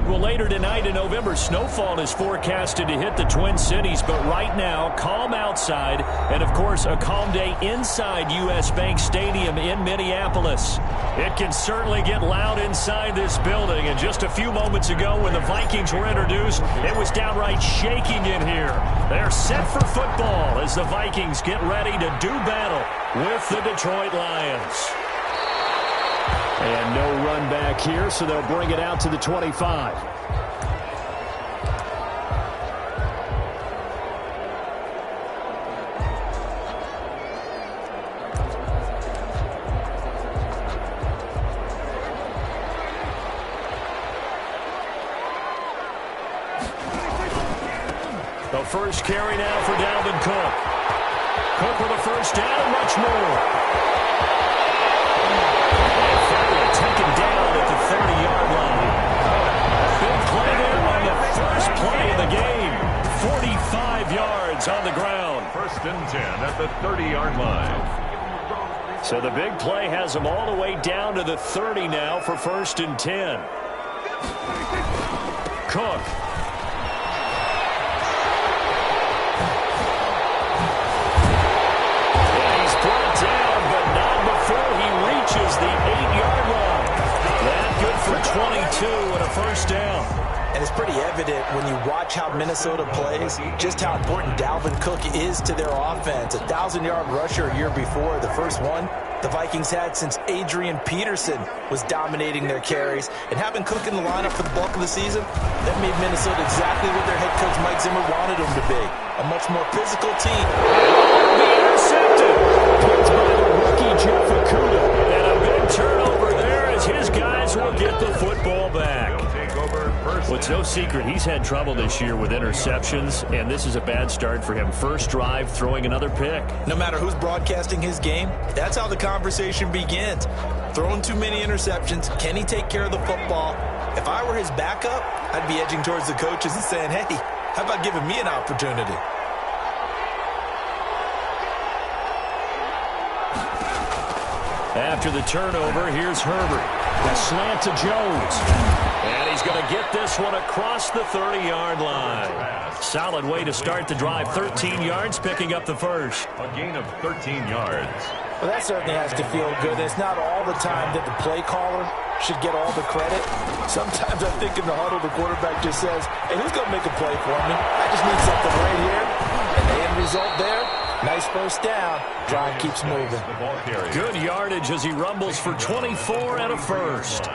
Well, later tonight in November, snowfall is forecasted to hit the Twin Cities, but right now, calm outside, and of course, a calm day inside U.S. Bank Stadium in Minneapolis. It can certainly get loud inside this building, and just a few moments ago when the Vikings were introduced, it was downright shaking in here. They're set for football as the Vikings get ready to do battle with the Detroit Lions. And no run back here, so they'll bring it out to the 25. The first carry now for Dalvin Cook. Cook with a first down and much more. Taken down at the 30-yard line. Big play there on the first play of the game. 45 yards on the ground. First and 10 at the 30-yard line. So the big play has them all the way down to the 30 now for first and 10. Cook. And he's brought down, but not before he reaches the 8-yard line. That good for 22 and a first down. And it's pretty evident when you watch how Minnesota plays, just how important Dalvin Cook is to their offense. A 1,000-yard rusher a year before, the first one the Vikings had since Adrian Peterson was dominating their carries. And having Cook in the lineup for the bulk of the season, that made Minnesota exactly what their head coach Mike Zimmer wanted them to be. A much more physical team. Intercepted. Picked by the rookie Jeff Okudah. And a big turnover there as his guys will get the football back. Well, it's no secret he's had trouble this year with interceptions, and this is a bad start for him. First drive, throwing another pick. No matter who's broadcasting his game, that's how the conversation begins. Throwing too many interceptions, can he take care of the football? If I were his backup, I'd be edging towards the coaches and saying, hey, how about giving me an opportunity? After the turnover, here's Herbert. A slant to Jones. And he's going to get this one across the 30-yard line. Solid way to start the drive. 13 yards, picking up the first. A gain of 13 yards. Well, that certainly has to feel good. It's not all the time that the play caller should get all the credit. Sometimes I think in the huddle, the quarterback just says, hey, who's going to make a play for me? I just need something right here. And the end result there, nice first down. Drive keeps moving. Good yardage as he rumbles for 24 and a first.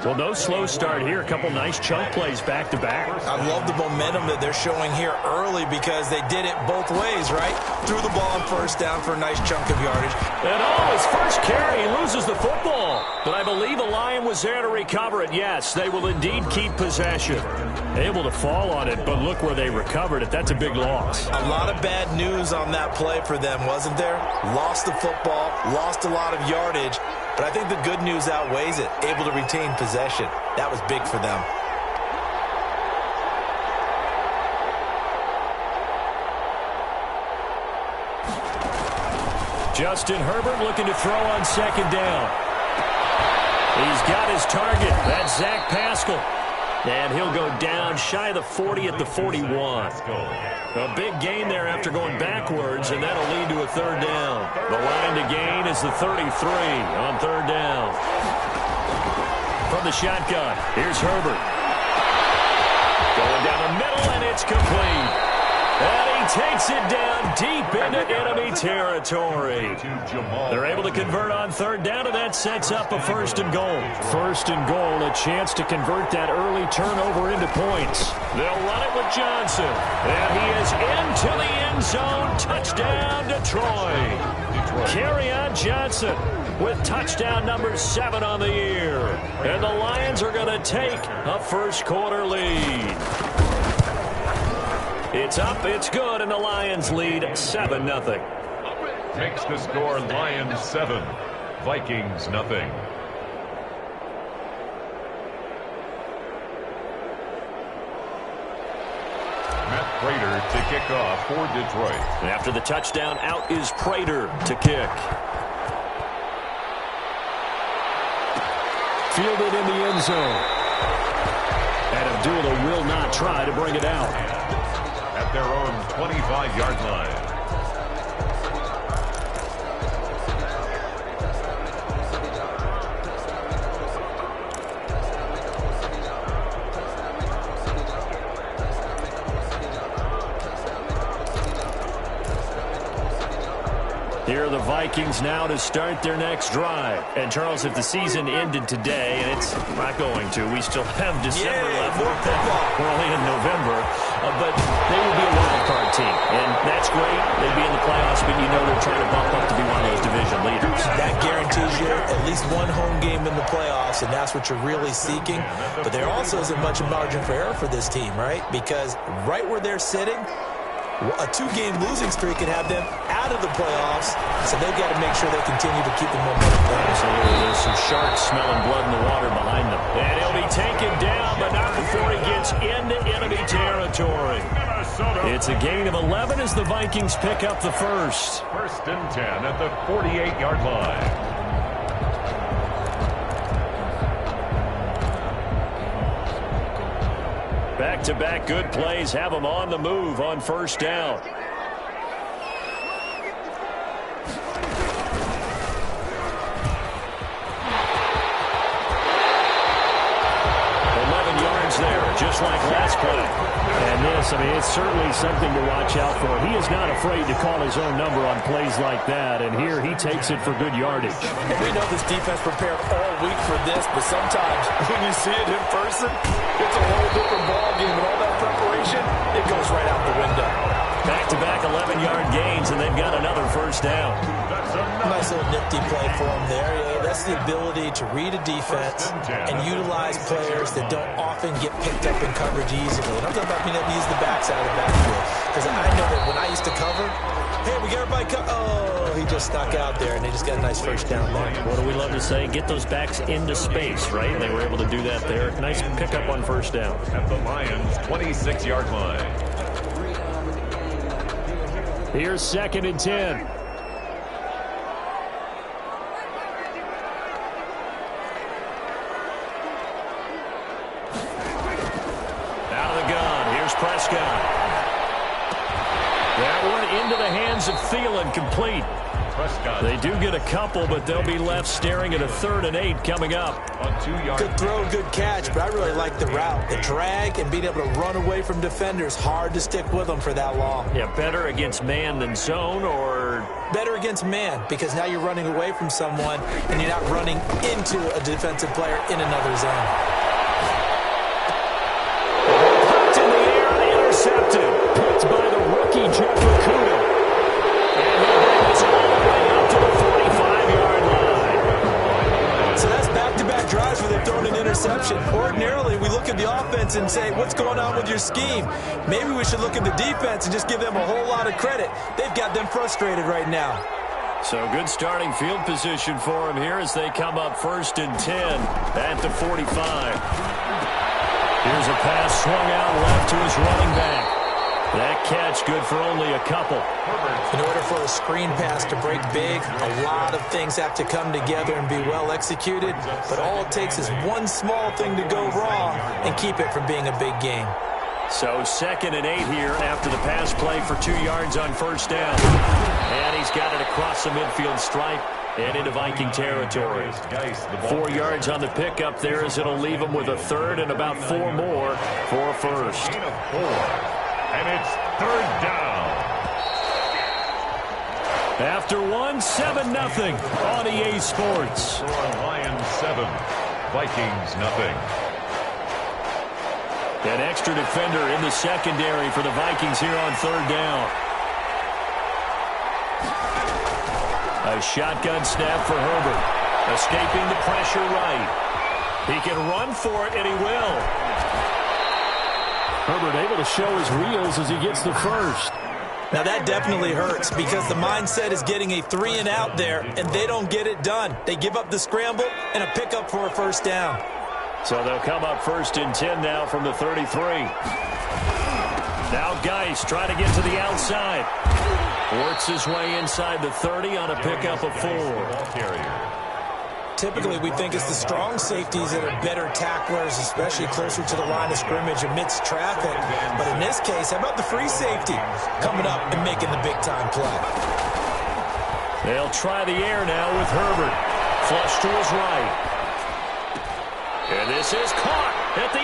Well, no slow start here. A couple nice chunk plays back-to-back. I love the momentum that they're showing here early because they did it both ways, right? Threw the ball on first down for a nice chunk of yardage. And his first carry, he loses the football. But I believe a Lion was there to recover it. Yes, they will indeed keep possession. Able to fall on it, but look where they recovered it. That's a big loss. A lot of bad news on that play for them, wasn't there? Lost the football, lost a lot of yardage, but I think the good news outweighs it. Able to retain possession. That was big for them. Justin Herbert looking to throw on second down. He's got his target. That's Zach Pascal. And he'll go down shy of the 40 at the 41. A big gain there after going backwards, and that'll lead to a third down. The line to gain is the 33 on third down. From the shotgun, here's Herbert. Going down the middle, and it's complete. And he takes it down deep into enemy territory. They're able to convert on third down, and that sets up a first and goal. First and goal, a chance to convert that early turnover into points. They'll run it with Johnson. And he is into the end zone. Touchdown, Detroit. Kerryon Johnson with touchdown number 7 on the year. And the Lions are going to take a first quarter lead. It's up, it's good, and the Lions lead 7-0. Makes the score Lions 7, Vikings nothing. Matt Prater to kick off for Detroit. After the touchdown, out is Prater to kick. Fielded in the end zone. And Abdullah will not try to bring it out. At their own 25-yard line. Here are the Vikings now to start their next drive. And, Charles, if the season ended today, and it's not going to, we still have December left, early in November, but they would be a wild card team. And that's great. They'd be in the playoffs, but you know they're trying to bump up to be one of those division leaders. That guarantees you at least one home game in the playoffs, and that's what you're really seeking. But there also isn't much margin for error for this team, right? Because right where they're sitting, a two-game losing streak could have them out of the playoffs, so they've got to make sure they continue to keep the momentum going. Absolutely. There's some sharks smelling blood in the water behind them. And he'll be taken down, but not before he gets into enemy territory. It's a gain of 11 as the Vikings pick up the first. First and 10 at the 48-yard line. Back-to-back good plays have them on the move on first down. 11 yards there, just like last play. And this, I mean, it's certainly something to watch out for. He is not afraid to call his own number on plays like that, and here he takes it for good yardage. And we know this defense prepared all week for this, but sometimes when you see it in person, it's a whole different ballgame, and all that preparation, it goes right out the window. Back-to-back 11-yard gains, and they've got another first down. Nice little nifty play for him there. Yeah, that's the ability to read a defense and utilize players that don't often get picked up in coverage easily. And I'm talking about being able to use the backside of the backfield. Because I know that when I used to cover, hey, we got everybody oh, he just stuck out there, and they just got a nice first down there. What do we love to say? Get those backs into space, right? And they were able to do that there. Nice pickup on first down. At the Lions' 26-yard line. Here's second and 10. Prescott. That one into the hands of Thielen, complete. Prescott. They do get a couple, but they'll be left staring at a 3rd and 8 coming up. On 2-yard. Good throw, good catch, but I really like the route. The drag and being able to run away from defenders, hard to stick with them for that long. Yeah, better against man than zone, or? Better against man, because now you're running away from someone and you're not running into a defensive player in another zone. Intercepted. Picked by the rookie, Jeff Okudah. And he'll bring us all the way up to the 45-yard line. So that's back-to-back drives where they've thrown an interception. Ordinarily, we look at the offense and say, what's going on with your scheme? Maybe we should look at the defense and just give them a whole lot of credit. They've got them frustrated right now. So good starting field position for them here as they come up first and 10 at the 45. Here's a pass swung out left to his running back. That catch good for only a couple. In order for a screen pass to break big, a lot of things have to come together and be well executed. But all it takes is one small thing to go wrong and keep it from being a big game. So 2nd and 8 here after the pass play for 2 yards on first down. And he's got it across the midfield stripe and into Viking territory. 4 yards on the pickup there as it'll leave him with a 3rd and about 4 more for a first. And it's 3rd down. After 1, 7-0 on EA Sports. Lions 7, Vikings nothing. An extra defender in the secondary for the Vikings here on 3rd down. A shotgun snap for Herbert. Escaping the pressure right. He can run for it, and he will. Herbert able to show his wheels as he gets the first. Now that definitely hurts because the mindset is getting a 3 and out there, and they don't get it done. They give up the scramble and a pickup for a first down. So they'll come up first and 10 now from the 33. Now Geis trying to get to the outside. Works his way inside the 30 on a pickup of 4. typically we think it's the strong safeties that are better tacklers, especially closer to the line of scrimmage amidst traffic. But in this case, how about the free safety coming up and making the big-time play? They'll try the air now with Herbert. Flush to his right. And this is caught at the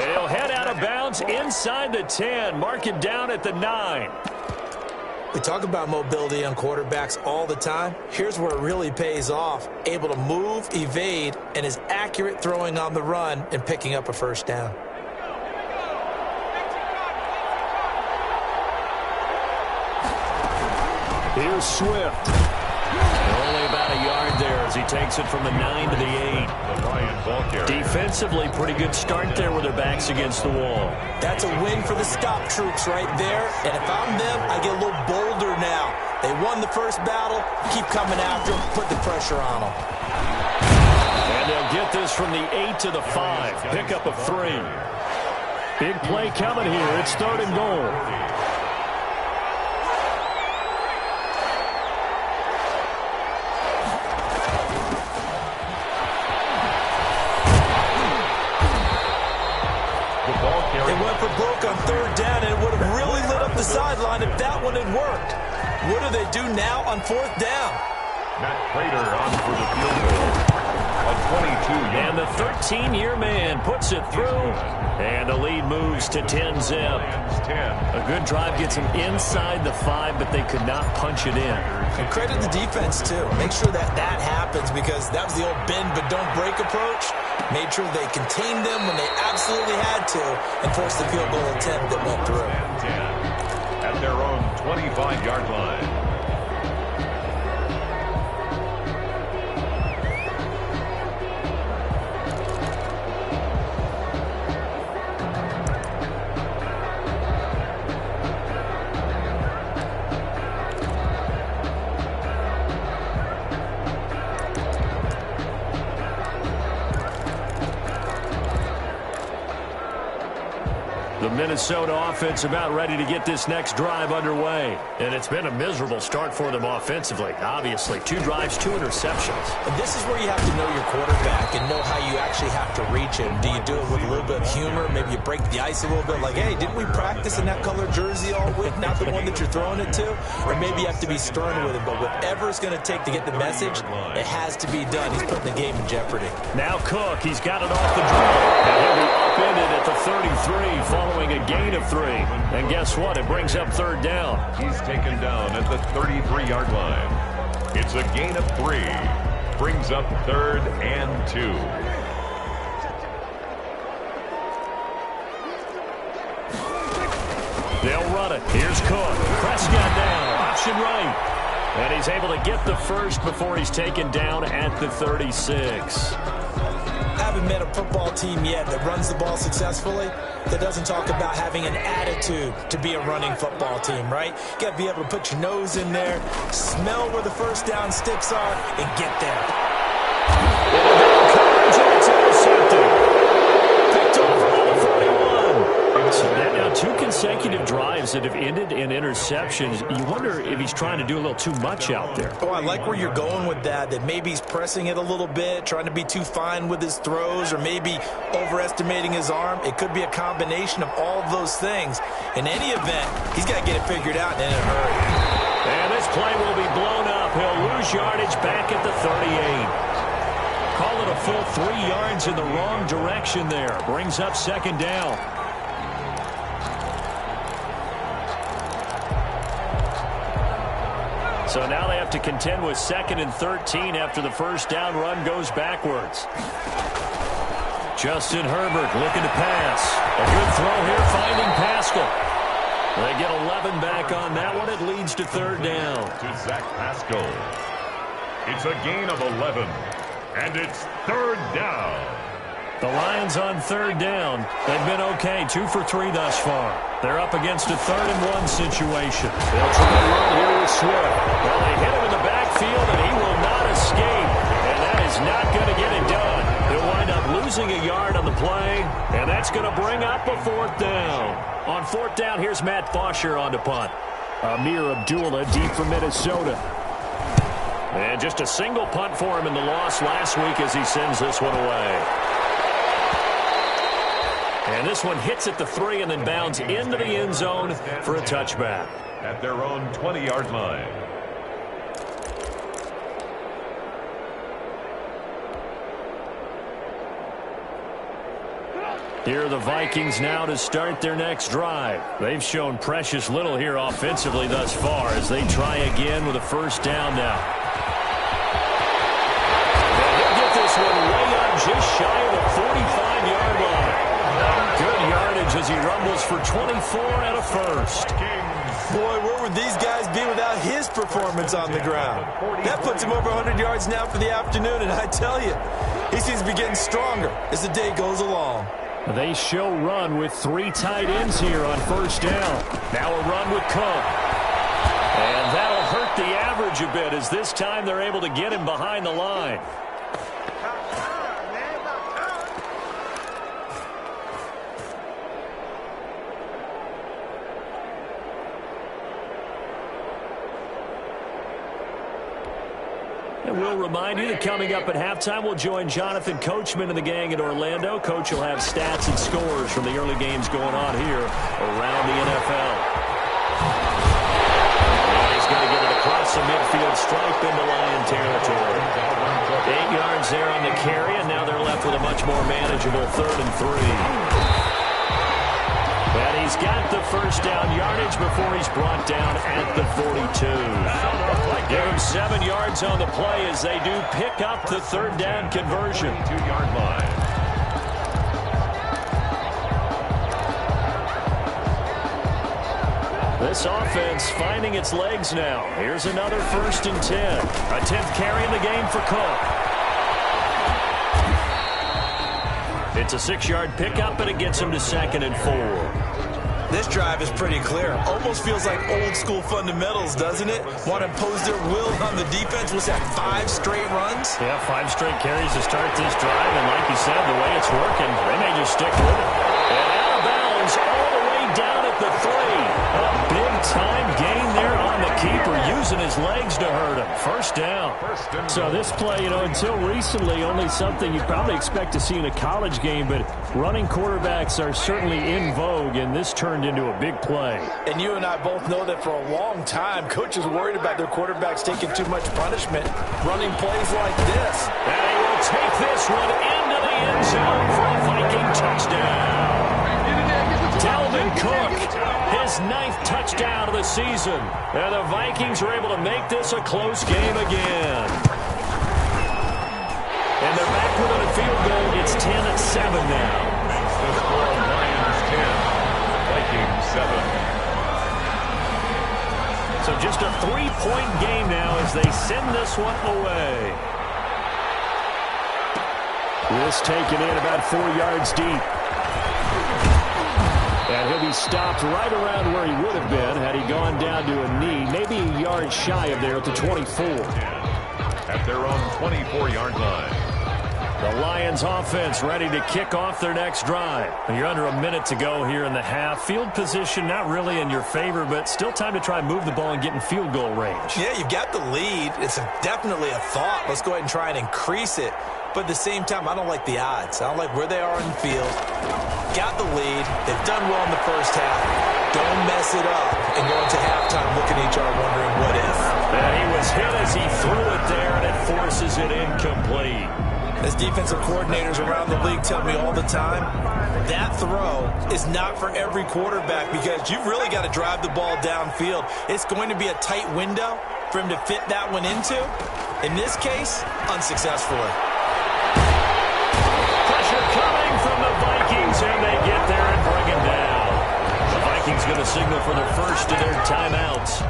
8. They'll head out of bounds inside the 10. Mark it down at the 9. We talk about mobility on quarterbacks all the time. Here's where it really pays off. Able to move, evade, and is accurate throwing on the run and picking up a first down. Here's Swift. Only about a yard there as he takes it from the 9 to the 8. Defensively, pretty good start there with their backs against the wall. That's a win for the stop troops right there. And if I'm them, I get a little bolder now. They won the first battle. Keep coming after them. Put the pressure on them. And they'll get this from the 8 to the 5. Pick up of 3. Big play coming here. It's 3rd and goal. They went for broke on 3rd down, and it would have really lit up the sideline if that one had worked. What do they do now on 4th down? Matt Prater on for the field goal. A 22. And the 13-year man puts it through, and the lead moves to 10-zip. A good drive gets them inside the 5, but they could not punch it in. And credit the defense, too. Make sure that happens, because that was the old bend but don't break approach. Made sure they contained them when they absolutely had to and forced the field goal attempt that went through. At their own 25-yard line. The Minnesota offense about ready to get this next drive underway. And it's been a miserable start for them offensively. Obviously, 2 drives, 2 interceptions. And this is where you have to know your quarterback and know how you actually have to reach him. Do you do it with a little bit of humor? Maybe you break the ice a little bit like, hey, didn't we practice in that color jersey all week? Not the one that you're throwing it to? Or maybe you have to be stern with him. But whatever it's going to take to get the message, it has to be done. He's putting the game in jeopardy. Now Cook, he's got it off the dribble. And he'll be upended at the 33 following a gain of 3. And guess what? It brings up 3rd down. He's taken down at the 33-yard line. It's a gain of 3. Brings up 3rd and 2. They'll run it. Here's Cook. Prescott down. Option right. And he's able to get the first before he's taken down at the 36. Haven't met a football team yet that runs the ball successfully that doesn't talk about having an attitude to be a running football team, right? You got to be able to put your nose in there, smell where the first down sticks are, and get there. Coverage, and it's intercepted. Picked off on the 41. So now 2 consecutive drives that have ended in interceptions. You wonder if he's trying to do a little too much out there. Oh, I like where you're going with that maybe he's pressing it a little bit, trying to be too fine with his throws, or maybe overestimating his arm. It could be a combination of all of those things. In any event, he's got to get it figured out in a hurry. And this play will be blown up. He'll lose yardage back at the 38. Call it a full 3 yards in the wrong direction there. Brings up 2nd down. So now they have to contend with 2nd and 13 after the first down run goes backwards. Justin Herbert looking to pass. A good throw here, finding Pascal. They get 11 back on that one. It leads to 3rd down. To Zach Pascal. It's a gain of 11. And it's 3rd down. The Lions on 3rd down. They've been okay, 2 for 3 thus far. They're up against a 3rd and 1 situation. They'll try to run here with Swift. Well, they hit him in the backfield, and he will not escape. And that is not going to get it done. He'll wind up losing a yard on the play, and that's going to bring up a 4th down. On 4th down, here's Matt Bosher on the punt. Amir Abdullah deep for Minnesota. And just a single punt for him in the loss last week as he sends this one away. And this one hits at the 3 and then bounds into the end zone for a touchback. At their own 20-yard line. Here are the Vikings now to start their next drive. They've shown precious little here offensively thus far as they try again with a first down now. They'll get this one way up just shy of the 45-yard line. Good yardage as he rumbles for 24 and a first. Boy, where would these guys be without his performance on the ground? That puts him over 100 yards now for the afternoon, and I tell you, he seems to be getting stronger as the day goes along. They show run with 3 tight ends here on first down. Now a run with Cook. And that'll hurt the average a bit as this time they're able to get him behind the line. And we'll remind you that coming up at halftime, we'll join Jonathan Coachman and the gang in Orlando. Coach will have stats and scores from the early games going on here around the NFL. And he's going to get it across the midfield stripe into Lion territory. 8 yards there on the carry, and now they're left with a much more manageable 3rd and 3. And he's got the first down yardage before he's brought down at the 42. Give him 7 yards on the play as they do pick up the 3rd down conversion. 2-yard line. This offense finding its legs now. Here's another 1st and 10. A 10th carry in the game for Cook. It's a 6-yard pickup, and it gets him to 2nd and 4. This drive is pretty clear. Almost feels like old-school fundamentals, doesn't it? Want to impose their will on the defense. Was that 5 straight runs? Yeah, 5 straight carries to start this drive, and like you said, the way it's working, they may just stick with it. And out of bounds all the way down at the 3. A big-time gain there on the keeper, using his legs to hurt him. First down. So this play, until recently, only something you probably expect to see in a college game, but running quarterbacks are certainly in vogue, and this turned into a big play. And you and I both know that for a long time, coaches worried about their quarterbacks taking too much punishment, running plays like this. And he will take this one into the end zone for a Viking touchdown. Dalvin Cook, his 9th touchdown of the season. And the Vikings are able to make this a close game again. And they're back within a field goal. It's 10-7 now. The score, Lions 10, Vikings 7. So just a 3-point game now as they send this one away. This taken in about 4 yards deep. And he'll be stopped right around where he would have been had he gone down to a knee, maybe a yard shy of there at the 24. At their own 24-yard line. The Lions offense ready to kick off their next drive. You're under a minute to go here in the half. Field position not really in your favor, but still time to try and move the ball and get in field goal range. Yeah, you've got the lead. It's definitely a thought. Let's go ahead and try and increase it. But at the same time, I don't like the odds. I don't like where they are in the field. Got the lead. They've done well in the first half. Don't mess it up and go into halftime looking at each other wondering what if. And he was hit as he threw it there, and it forces it incomplete. As defensive coordinators around the league tell me all the time, that throw is not for every quarterback because you've really got to drive the ball downfield. It's going to be a tight window for him to fit that one into. In this case, unsuccessfully. Pressure coming from the Vikings, and they get there and bring him down. The Vikings going to signal for their first of their timeouts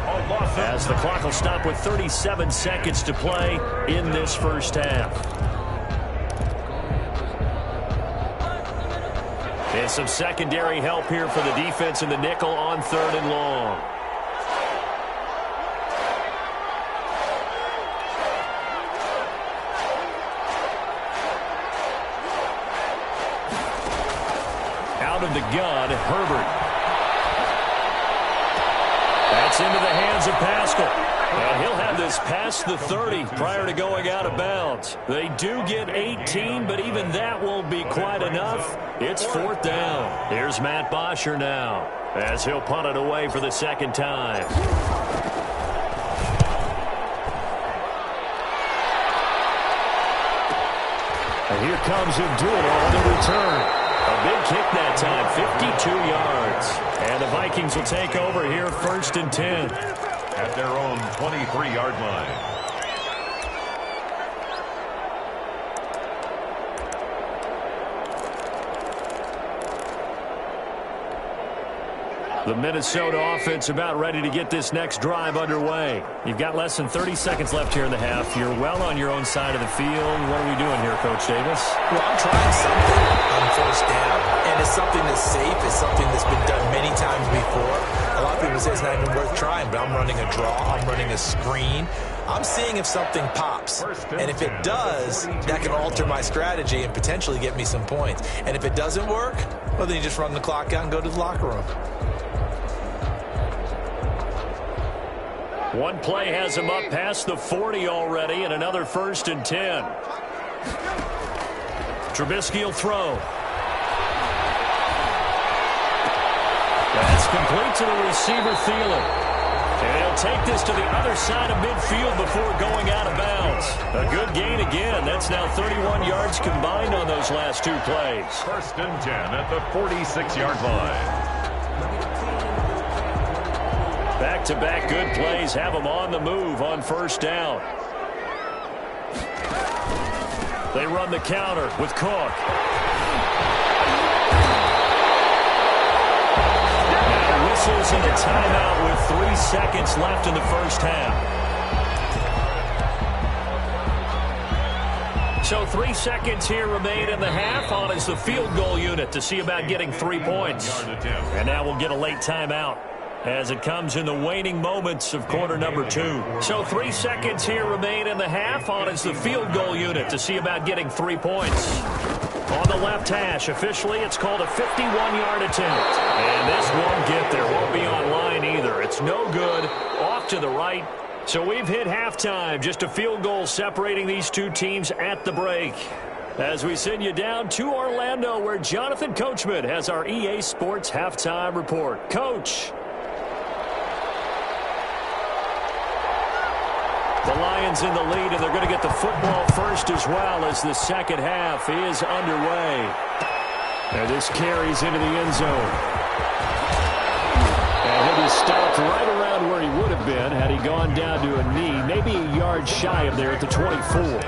as the clock will stop with 37 seconds to play in this first half. And some secondary help here for the defense in the nickel on 3rd and long. Out of the gun, Herbert. That's into the hands of Pascal. And he'll have this past the 30 prior to going out of bounds. They do get 18, but even that won't be quite enough. It's 4th down. Here's Matt Bosher now, as he'll punt it away for the second time. And here comes Abdullah on the return. A big kick that time, 52 yards. And the Vikings will take over here, 1st and 10. At their own 23-yard line. The Minnesota offense about ready to get this next drive underway. You've got less than 30 seconds left here in the half. You're well on your own side of the field. What are we doing here, Coach Davis? Well, I'm trying something on 1st down. And it's something that's safe. It's something that's been done many times before. A lot of people say it's not even worth trying, but I'm running a draw. I'm running a screen. I'm seeing if something pops. And if it does, that can alter my strategy and potentially get me some points. And if it doesn't work, well, then you just run the clock out and go to the locker room. One play has him up past the 40 already, and another 1st and 10. Trubisky will throw. That's complete to the receiver, Thielen. And he'll take this to the other side of midfield before going out of bounds. A good gain again. That's now 31 yards combined on those last 2 plays. 1st and 10 at the 46-yard line. Back-to-back good plays have them on the move on 1st down. They run the counter with Cook. Now whistles and a timeout with 3 seconds left in the 1st half. So 3 seconds here remain in the half. On is the field goal unit to see about getting 3 points. And now we'll get a late timeout as it comes in the waning moments of quarter number 2. So 3 seconds here remain in the half. On is the field goal unit to see about getting 3 points. On the left hash, officially, it's called a 51-yard attempt. And this won't get there. Won't be on line either. It's no good. Off to the right. So we've hit halftime. Just a field goal separating these 2 teams at the break. As we send you down to Orlando, where Jonathan Coachman has our EA Sports halftime report. Coach. The Lions in the lead, and they're going to get the football first as well as the second half is underway. And this carries into the end zone. And he'll be stopped right around where he would have been had he gone down to a knee, maybe a yard shy of there at the 24.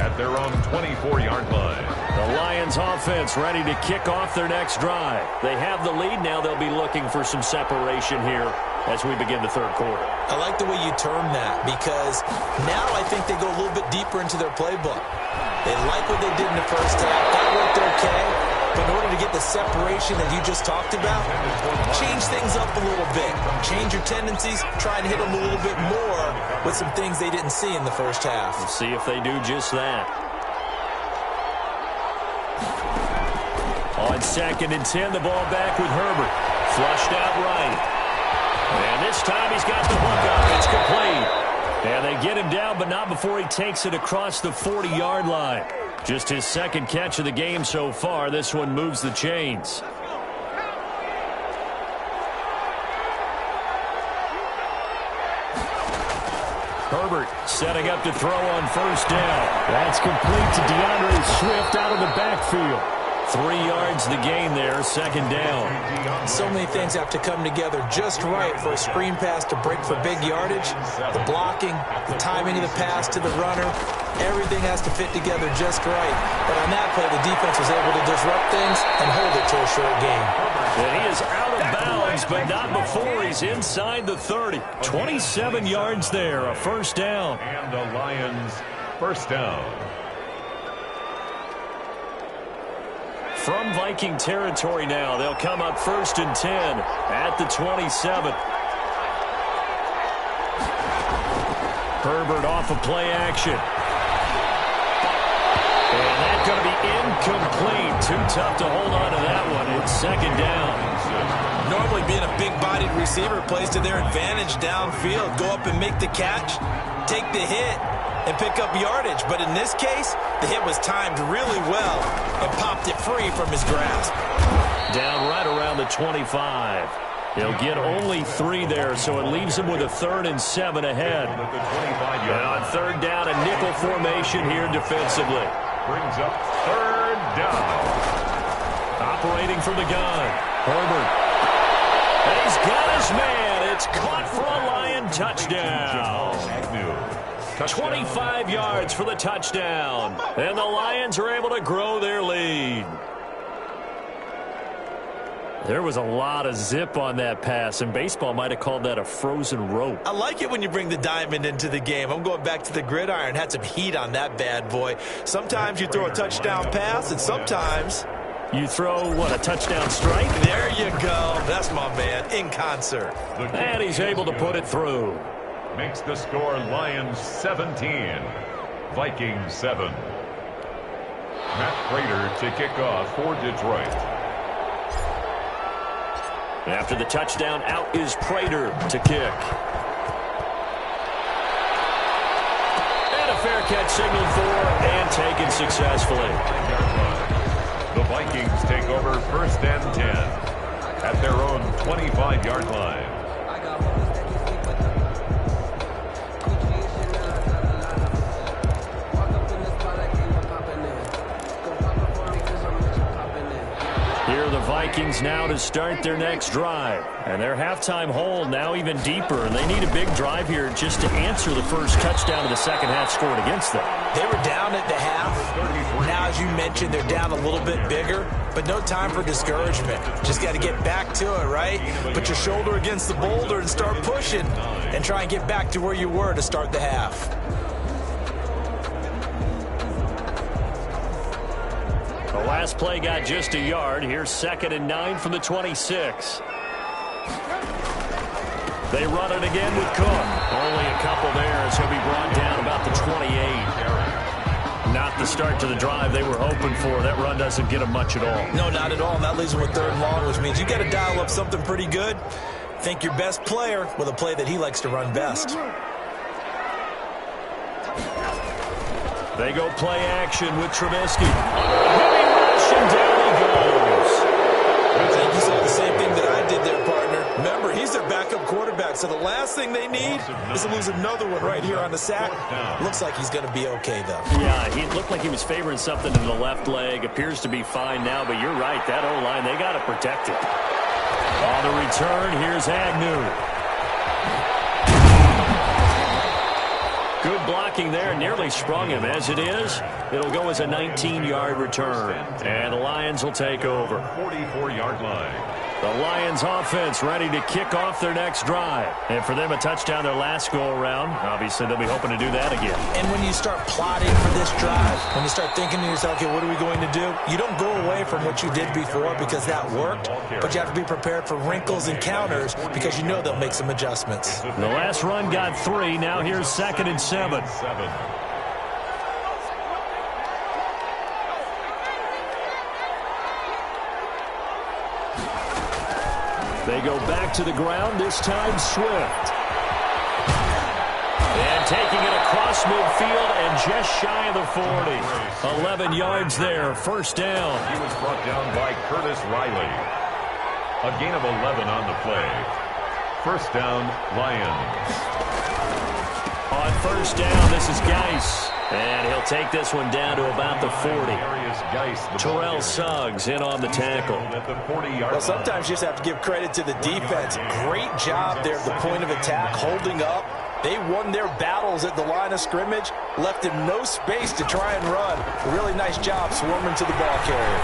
At their own 24-yard line. The Lions offense ready to kick off their next drive. They have the lead. Now they'll be looking for some separation here as we begin the 3rd quarter. I like the way you term that, because now I think they go a little bit deeper into their playbook. They like what they did in the 1st half. That worked okay. But in order to get the separation that you just talked about, change things up a little bit. Change your tendencies. Try and hit them a little bit more with some things they didn't see in the 1st half. We'll see if they do just that. On 2nd and 10, the ball back with Herbert. Flushed out right. And this time he's got the hook up. It's complete. And they get him down, but not before he takes it across the 40-yard line. Just his 2nd catch of the game so far. This one moves the chains. Herbert setting up to throw on 1st down. That's complete to DeAndre Swift out of the backfield. 3 yards the gain there, 2nd down. So many things have to come together just right for a screen pass to break for big yardage. The blocking, the timing of the pass to the runner, everything has to fit together just right. But on that play, the defense was able to disrupt things and hold it to a short game. And he is out of bounds, but not before he's inside the 30. 27 yards there, a 1st down. And the Lions 1st down. From Viking territory now, they'll come up 1st and 10 at the 27. Herbert off of play action. And that going to be incomplete. Too tough to hold on to that one. It's second down. Normally being a big-bodied receiver plays to their advantage downfield. Go up and make the catch, take the hit, and pick up yardage. But in this case, the hit was timed really well and popped it free from his grasp. Down right around the 25. He'll get only 3 there, so it leaves him with a 3rd and 7 ahead. And on third down, a nickel formation here defensively. Brings up 3rd down. Operating from the gun. Herbert. And he's got his man. It's caught for a Lion touchdown. 25 yards for the touchdown. And the Lions are able to grow their lead. There was a lot of zip on that pass, and baseball might have called that a frozen rope. I like it when you bring the diamond into the game. I'm going back to the gridiron. Had some heat on that bad boy. Sometimes you throw a touchdown pass, and sometimes you throw, what, a touchdown strike? There you go. That's my man, in concert. And he's able to put it through. Makes the score Lions 17, Vikings 7. Matt Prater to kick off for Detroit. After the touchdown, out is Prater to kick. And a fair catch signaled for and taken successfully. The Vikings take over 1st and 10 at their own 25-yard line. Here are the Vikings now to start their next drive. And their halftime hole now even deeper. And they need a big drive here just to answer the first touchdown of the second half scored against them. They were down at the half. Now, as you mentioned, they're down a little bit bigger. But no time for discouragement. Just got to get back to it, right? Put your shoulder against the boulder and start pushing. And try and get back to where you were to start the half. The last play got just a yard. Here's 2nd and 9 from the 26. They run it again with Cook. Only a couple there as he'll be brought down about the 28. Not the start to the drive they were hoping for. That run doesn't get them much at all. No, not at all. And that leaves them with 3rd and long, which means you got to dial up something pretty good. Think your best player with a play that he likes to run best. They go play action with Trubisky. Heavy rush, and down he goes. I think you saw the same thing that I did there, partner. Remember, he's their backup quarterback, so the last thing they need is to lose another one right here on the sack. Looks like he's going to be okay, though. Yeah, he looked like he was favoring something to the left leg. Appears to be fine now, but you're right. That O-line, they got to protect it. On the return, here's Agnew. Good blocking there, nearly sprung him. As it is, it'll go as a 19-yard return. And the Lions will take over. 44-yard line. The Lions offense ready to kick off their next drive. And for them, a touchdown their last go-around. Obviously, they'll be hoping to do that again. And when you start plotting for this drive, when you start thinking to yourself, okay, what are we going to do? You don't go away from what you did before because that worked, but you have to be prepared for wrinkles and counters because you know they'll make some adjustments. The last run got 3. Now here's 2nd and 7. They go back to the ground, this time Swift. And taking it across midfield and just shy of the 40. 11 yards there, 1st down. He was brought down by Curtis Riley. A gain of 11 on the play. 1st down, Lions. On 1st down, this is Geis. And he'll take this one down to about the 40. Terrell Suggs in on the tackle. Well, sometimes you just have to give credit to the defense. Great job there at the point of attack, holding up. They won their battles at the line of scrimmage, left him no space to try and run. A really nice job swarming to the ball carrier.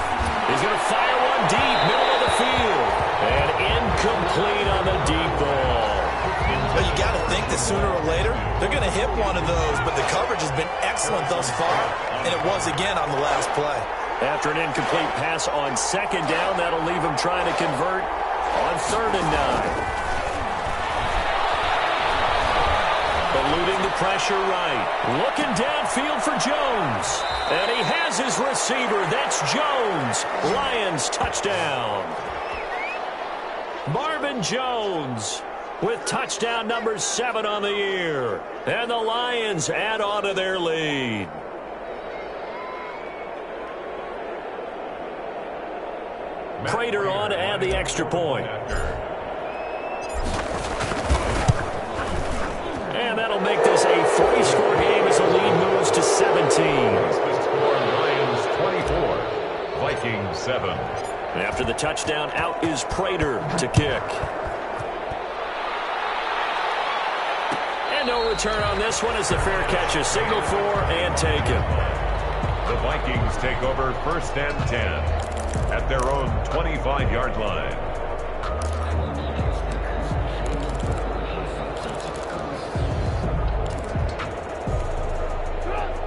He's going to fire one deep, middle of the field. And incomplete on the deep ball. Well, you got to think that sooner or later, they're going to hit one of those, but the coverage has been excellent thus far, and it was again on the last play. After an incomplete pass on 2nd down, that'll leave him trying to convert on 3rd and 9. Eluding the pressure right. Looking downfield for Jones. And he has his receiver. receiver. That's Jones. Lions touchdown. Marvin Jones with touchdown number 7 on the year. And the Lions add on to their lead. Prater on to add the extra point. And that'll make this a 3-score game as the lead moves to 17. The score, Lions 24, Vikings 7. After the touchdown, out is Prater to kick. And no return on this one as the fair catch is signaled for and taken. The Vikings take over 1st and 10 at their own 25-yard line.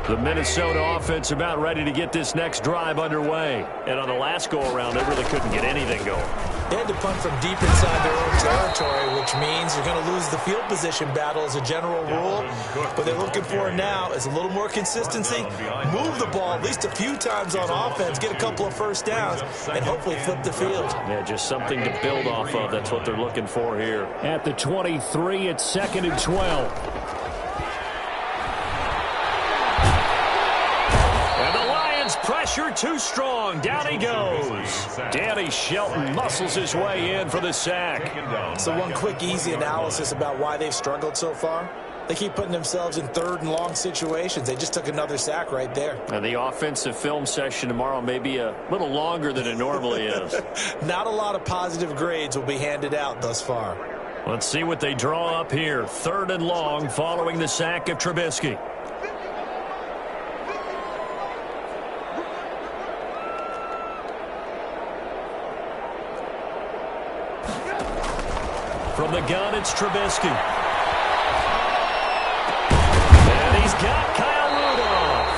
The Minnesota offense about ready to get this next drive underway. And on the last go-around, they really couldn't get anything going. They had to punt from deep inside their own territory, which means you're going to lose the field position battle as a general rule. What they're looking for now is a little more consistency, move the ball at least a few times on offense, get a couple of first downs, and hopefully flip the field. Yeah, just something to build off of. That's what they're looking for here. At the 23, it's 2nd and 12. Pressure too strong. Down he goes. Danny Shelton muscles his way in for the sack. So one quick, easy analysis about why they've struggled so far. They keep putting themselves in 3rd and long situations. They just took another sack right there. And the offensive film session tomorrow may be a little longer than it normally is. Not a lot of positive grades will be handed out thus far. Let's see what they draw up here. 3rd and long following the sack of Trubisky. From the gun, it's Trubisky. And he's got Kyle Rudolph.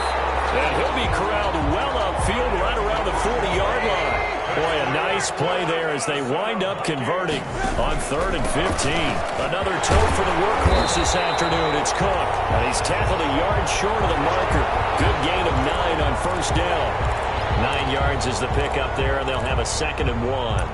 And he'll be corralled well upfield right around the 40-yard line. Boy, a nice play there as they wind up converting on 3rd and 15. Another tote for the workhorse this afternoon. It's Cook. And he's tackled a yard short of the marker. Good gain of 9 on 1st down. 9 yards is the pickup there, and they'll have a 2nd and 1.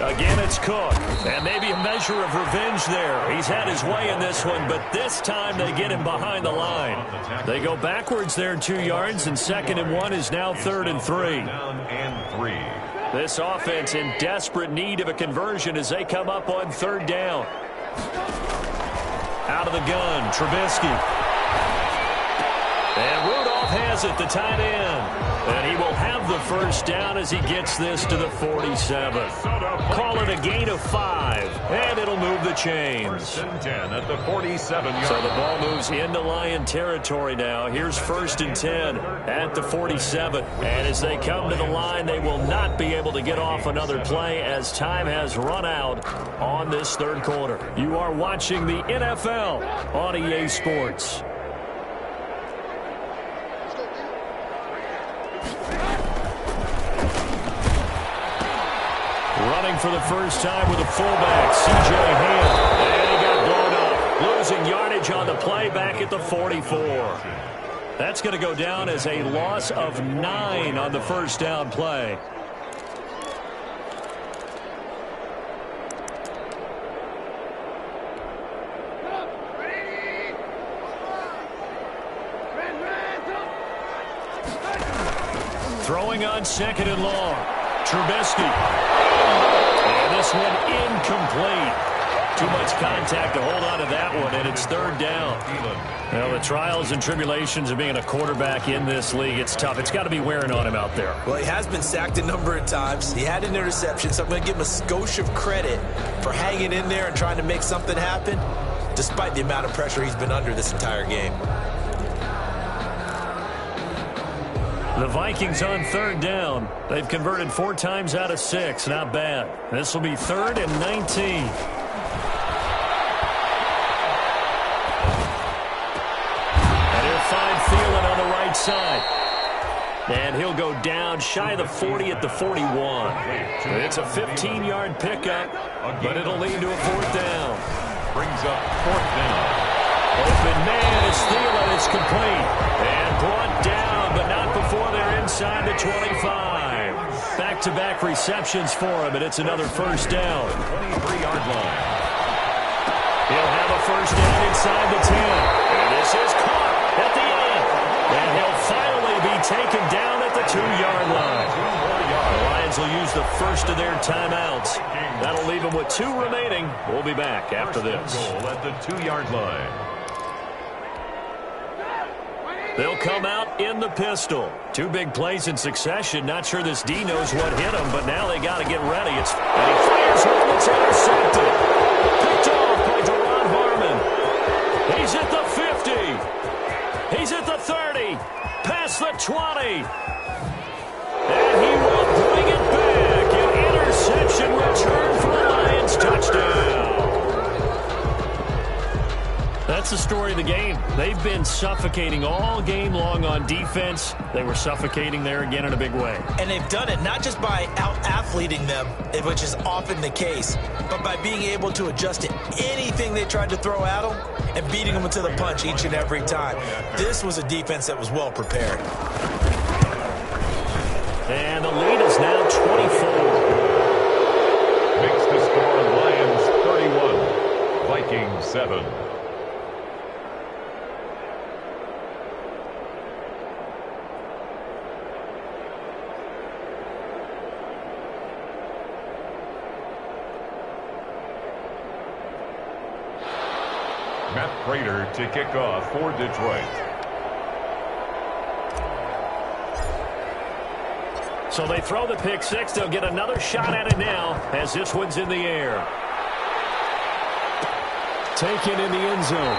Again, it's Cook, and maybe a measure of revenge there. He's had his way in this one, but this time they get him behind the line. They go backwards there 2 yards, and 2nd and 1 is now 3rd and 3. This offense in desperate need of a conversion as they come up on 3rd down. Out of the gun, Trubisky. And Rudolph has it, the tight end. And he will have the 1st down as he gets this to the 47. Call it a gain of 5, and it'll move the chains. 1st and 10 at the 47-yard. So the ball moves into Lion territory now. Here's 1st and 10 at the 47. And as they come to the line, they will not be able to get off another play as time has run out on this 3rd quarter. You are watching the NFL on EA Sports. Running for the first time with a fullback, C.J. Ham. And he got blown up. Losing yardage on the play back at the 44. That's going to go down as a loss of 9 on the 1st down play. Throwing on 2nd and long. Trubisky. And this one incomplete. Too much contact to hold on to that one, and it's 3rd down. Well, the trials and tribulations of being a quarterback in this league, it's tough. It's got to be wearing on him out there. Well, he has been sacked a number of times. He had an interception, so I'm going to give him a skosh of credit for hanging in there and trying to make something happen, despite the amount of pressure he's been under this entire game. The Vikings on 3rd down. They've converted 4 times out of 6. Not bad. This will be 3rd and 19. outside. And he'll go down shy of the 40 at the 41. It's a 15-yard pickup, but it'll lead to a 4th down. Brings up 4th down. Open man is Thielen. It's complete. And brought down, but not before they're inside the 25. Back-to-back receptions for him, and it's another 1st down. 23-yard line. He'll have a 1st down inside the 10. And this is caught at the end. And he'll finally be taken down at the 2-yard line. The Lions will use the first of their timeouts. That'll leave them with 2 remaining. We'll be back after this. Goal at the 2-yard line. They'll come out in the pistol. 2 big plays in succession. Not sure this D knows what hit him, but now they got to get ready. And he fires one. It's intercepted. Picked off by Deron Harmon. He's at the 50. He's at the 30. Past the 20. And he will bring it back. An interception return for the Lions. Touchdown. That's the story of the game. They've been suffocating all game long on defense. They were suffocating there again in a big way. And they've done it not just by out-athleting them, which is often the case, but by being able to adjust to anything they tried to throw at them and beating them into the punch each and every time. This was a defense that was well prepared. And the lead is now 24. Makes the score Lions 31, Vikings 7. Matt Prater to kick off for Detroit. So they throw the pick 6. They'll get another shot at it now as this one's in the air. Taken in the end zone.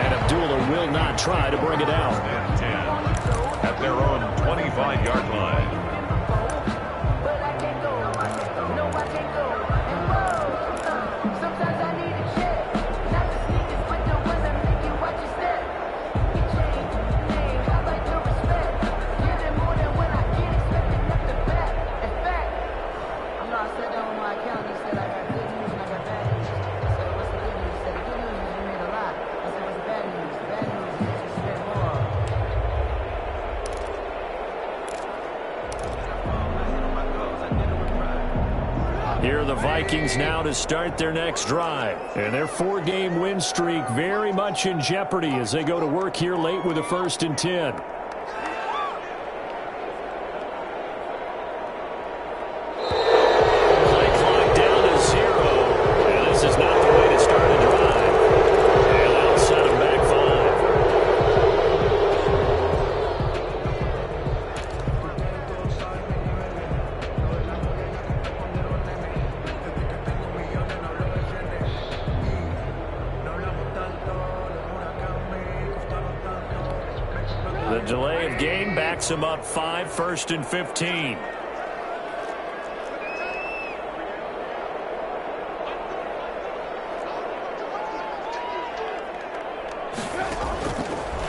And Abdullah will not try to bring it out. And 10 at their own 25-yard line. Here are the Vikings now to start their next drive. And their 4-game win streak very much in jeopardy as they go to work here late with a 1st and 10. Play clock down to 0. And this is not the way to start a drive. And that'll set them back 5. The delay of game backs him up 5, 1st and 15.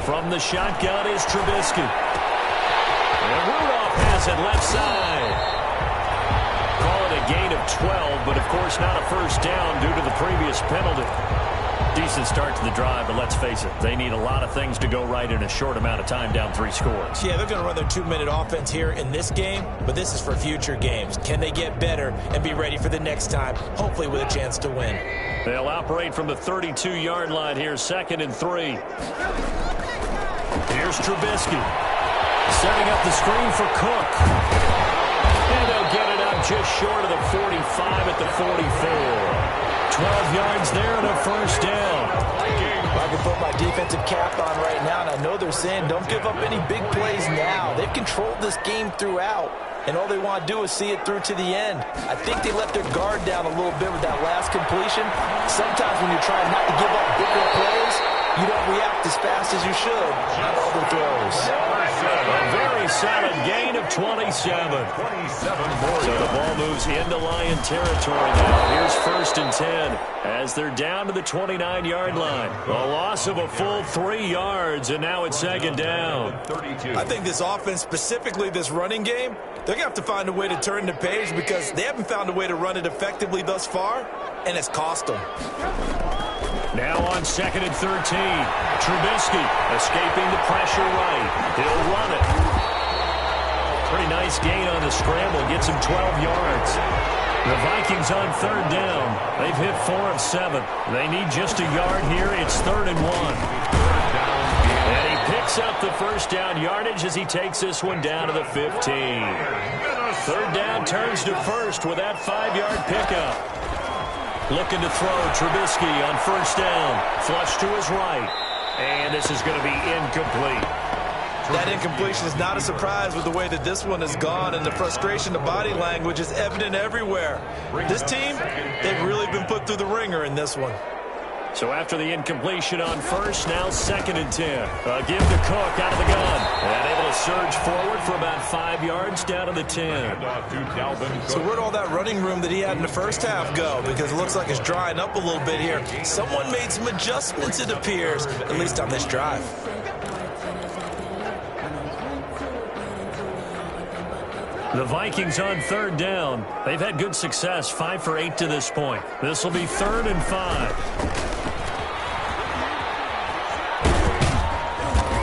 From the shotgun is Trubisky. And Rudolph has it left side. Call it a gain of 12, but of course not a 1st down due to the previous penalty. Decent start to the drive, but let's face it, they need a lot of things to go right in a short amount of time, down 3 scores. Yeah, they're going to run their 2-minute offense here in this game, but this is for future games. Can they get better and be ready for the next time, hopefully with a chance to win? They'll operate from the 32-yard line here, 2nd and 3. Here's Trubisky. Setting up the screen for Cook. And they'll get it up just short of the 45 at the 44. 12 yards there and a 1st down. I can put my defensive cap on right now, and I know they're saying don't give up any big plays now. They've controlled this game throughout, and all they want to do is see it through to the end. I think they let their guard down a little bit with that last completion. Sometimes when you're trying not to give up bigger plays, you don't react as fast as you should on other throws. A very solid gain of 27. So the ball moves into Lion territory now. Here's 1st and 10 as they're down to the 29-yard line. A loss of a full 3 yards, and now it's 2nd down. I think this offense, specifically this running game, they're going to have to find a way to turn the page because they haven't found a way to run it effectively thus far, and it's cost them. Now on 2nd and 13, Trubisky escaping the pressure right. He'll run it. Pretty nice gain on the scramble. Gets him 12 yards. The Vikings on 3rd down. They've hit 4 of 7. They need just a yard here. It's 3rd and 1. And he picks up the 1st down yardage as he takes this one down to the 15. 3rd down turns to 1st with that 5-yard pickup. Looking to throw, Trubisky on 1st down. Flush to his right. And this is going to be incomplete. That incompletion is not a surprise with the way that this one has gone, and the frustration, the body language is evident everywhere. This team, they've really been put through the ringer in this one. So after the incompletion on 1st, now 2nd and 10. Give to Cook out of the gun. And able to surge forward for about 5 yards down to the 10. So where'd all that running room that he had in the 1st half go? Because it looks like it's drying up a little bit here. Someone made some adjustments, it appears, at least on this drive. The Vikings on 3rd down. They've had good success, 5 for 8 to this point. This will be 3rd and 5.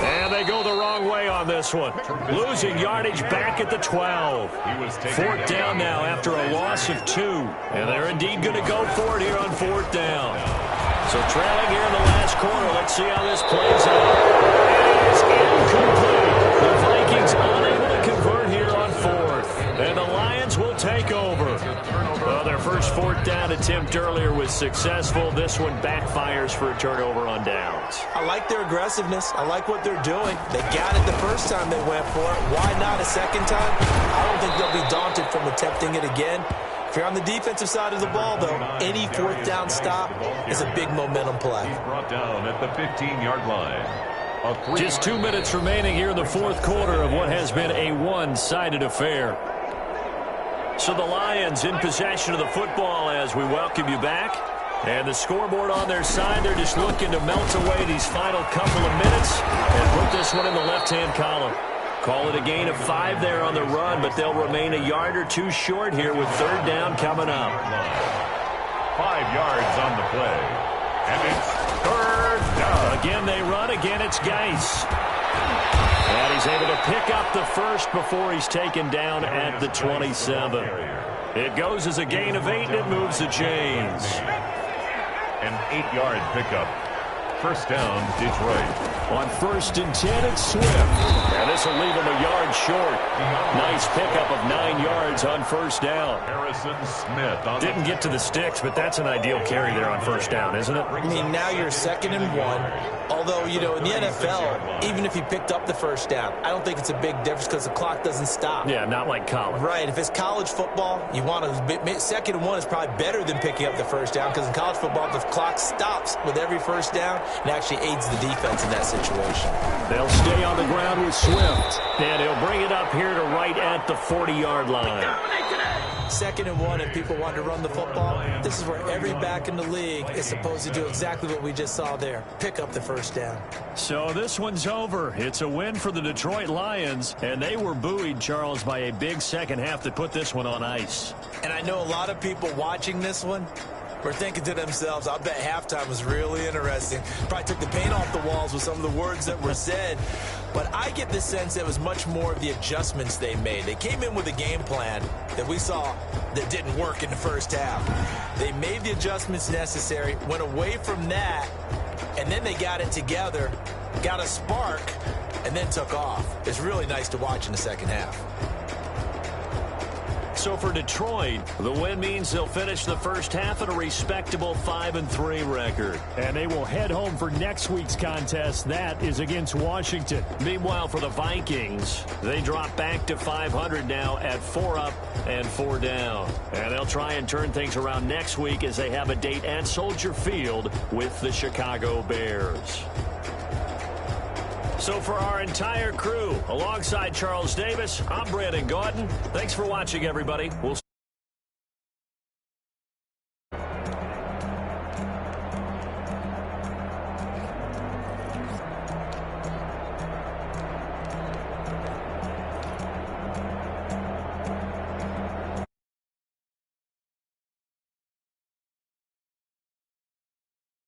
And they go the wrong way on this one. Losing yardage back at the 12. 4th down now after a loss of 2. And they're indeed going to go for it here on 4th down. So trailing here in the last quarter. Let's see how this plays out. It's incomplete. The Vikings unable to convert here on 4th. And the Lions will take over. Well, their first 4th down attempt earlier was successful. This one backfires for a turnover on downs. I like their aggressiveness. I like what they're doing. They got it the first time they went for it. Why not a second time? I don't think they'll be daunted from attempting it again. If you're on the defensive side of the ball, though, any 4th down stop is a big momentum play. He's brought down at the 15-yard line. Just 2 minutes remaining here in the 4th quarter of what has been a one-sided affair. So the Lions in possession of the football as we welcome you back. And the scoreboard on their side, they're just looking to melt away these final couple of minutes and put this one in the left-hand column. Call it a gain of 5 there on the run, but they'll remain a yard or 2 short here with 3rd down coming up. 5 yards on the play. And it's 3rd down. Again, they run. Again, it's Geis. And he's able to pick up the 1st before he's taken down at the 27. It goes as a gain of 8, and it moves the chains. An 8-yard pickup. 1st down, Detroit. On 1st and 10, it's Swift. And this will leave him a yard short. Nice pickup of 9 yards on 1st down. Harrison Smith. Didn't get to the sticks, but that's an ideal carry there on 1st down, isn't it? I mean, now you're 2nd and 1. Although, you know, in the NFL, even if he picked up the 1st down, I don't think it's a big difference because the clock doesn't stop. Yeah, not like college. Right. If it's college football, you want to 2nd and 1 is probably better than picking up the 1st down because in college football, the clock stops with every 1st down and actually aids the defense in that situation. They'll stay on the ground with Swift. And he'll bring it up here to right at the 40-yard line. 2nd and 1 and people want to run the football. This is where every back in the league is supposed to do exactly what we just saw there. Pick up the 1st down. So this one's over. It's a win for the Detroit Lions. And they were buoyed, Charles, by a big second half that put this one on ice. And I know a lot of people watching this one were thinking to themselves, I bet halftime was really interesting. Probably took the paint off the walls with some of the words that were said. But I get the sense that it was much more of the adjustments they made. They came in with a game plan that we saw that didn't work in the 1st half. They made the adjustments necessary, went away from that, and then they got it together, got a spark, and then took off. It's really nice to watch in the 2nd half. So for Detroit, the win means they'll finish the 1st half at a respectable 5-3 record. And they will head home for next week's contest. That is against Washington. Meanwhile, for the Vikings, they drop back to 500 now at 4 up and 4 down. And they'll try and turn things around next week as they have a date at Soldier Field with the Chicago Bears. So for our entire crew, alongside Charles Davis, I'm Brandon Gaudin. Thanks for watching, everybody. We'll